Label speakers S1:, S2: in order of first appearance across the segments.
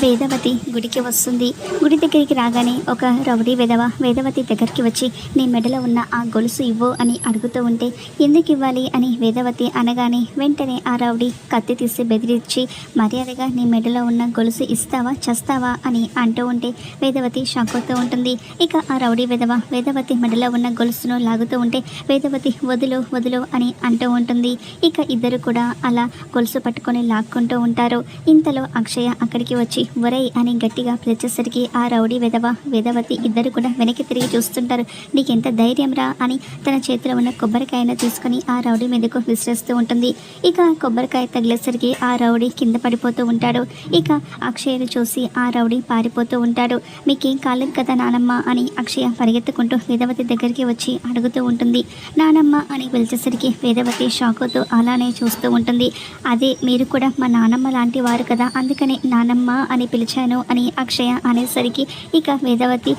S1: వేదవతి గుడికి వస్తుంది. గుడి దగ్గరికి రాగానే ఒక రౌడీ వేదవతి దగ్గరికి వచ్చి నీ మెడలో ఉన్న ఆ గొలుసు ఇవ్వు అని అడుగుతూ ఉంటే ఎందుకు ఇవ్వాలి అని వేదవతి అనగానే వెంటనే ఆ రౌడీ కత్తి తీసి బెదిరించి మర్యాదగా నీ మెడలో ఉన్న గొలుసు ఇస్తావా చస్తావా అని అంటూ ఉంటే వేదవతి షాక్ అవుతూ ఉంటుంది. ఇక ఆ రౌడీ వేదవతి మెడలో ఉన్న గొలుసును లాగుతూ ఉంటే వేదవతి వదులు వదులు అని అంటూ ఉంటుంది. ఇక ఇద్దరు కూడా అలా గొలుసు పట్టుకొని లాక్కుంటూ ఉంటారు. ఇంతలో అక్షయ అక్కడికి వచ్చి ఒరేయ్ అని గట్టిగా పిలిచేసరికి ఆ రౌడీ వేదవతి ఇద్దరు కూడా వెనక్కి తిరిగి చూస్తుంటారు. నీకెంత ధైర్యం రా అని తన చేతిలో ఉన్న కొబ్బరికాయను తీసుకుని ఆ రౌడీ మీదకు విసిరేస్తూ ఉంటుంది. ఇక కొబ్బరికాయ తగిలేసరికి ఆ రౌడీ కింద పడిపోతూ ఉంటాడు. ఇక అక్షయను చూసి ఆ రౌడీ పారిపోతూ ఉంటాడు. మీకేం కాలేదు కదా నానమ్మ అని అక్షయ పరిగెత్తుకుంటూ వేదవతి దగ్గరికి వచ్చి అడుగుతూ ఉంటుంది. నానమ్మ అని పిలిచేసరికి వేదవతి షాక్ అవుతూ అలానే చూస్తూ ఉంటుంది. అదే మీరు కూడా మా నానమ్మ లాంటి వారు కదా, అందుకనే నానమ్మ అని పిలిచాను అని అక్షయ అనేసరికి ఇక వేదవతి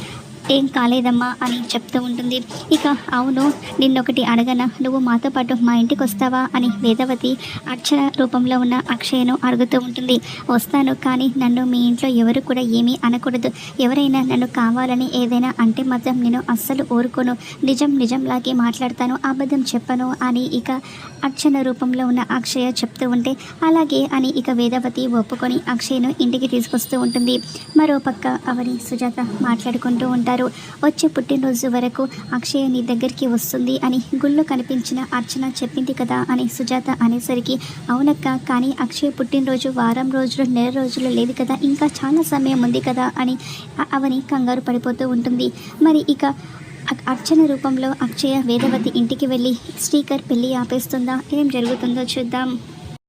S1: ఏం కాలేదమ్మా అని చెప్తూ ఉంటుంది. ఇక అవును నిన్నొకటి అడగనా, నువ్వు మాతో పాటు మా ఇంటికి వస్తావా అని వేదవతి అర్చన రూపంలో ఉన్న అక్షయను అడుగుతూ ఉంటుంది. వస్తాను, కానీ నన్ను మీ ఇంట్లో ఎవరు కూడా ఏమీ అనకూడదు. ఎవరైనా నన్ను కావాలని ఏదైనా అంటే మాత్రం నేను అస్సలు ఊరుకోను. నిజంలాగే మాట్లాడతాను, అబద్ధం చెప్పను అని ఇక అర్చన రూపంలో ఉన్న అక్షయ చెప్తూ ఉంటే అలాగే అని ఇక వేదవతి ఒప్పుకొని అక్షయను ఇంటికి తీసుకొస్తూ ఉంటుంది. మరోపక్క అవని సుజాత మాట్లాడుకుంటూ ఉంటారు. వచ్చే పుట్టినరోజు వరకు అక్షయ నీ దగ్గరికి వస్తుంది అని గుళ్ళో కనిపించిన అర్చన చెప్పింది కదా అని సుజాత అనేసరికి అవునక్క, కానీ అక్షయ పుట్టినరోజు వారం రోజులు నెల రోజులు లేదు కదా, ఇంకా చాలా సమయం ఉంది కదా అని అవని కంగారు పడిపోతూ ఉంటుంది. మరి ఇక అర్చన రూపంలో అక్షయ వేదవతి ఇంటికి వెళ్ళి శ్రీకర్ పెళ్ళి ఆపేస్తుందా, ఏం జరుగుతుందో చూద్దాం.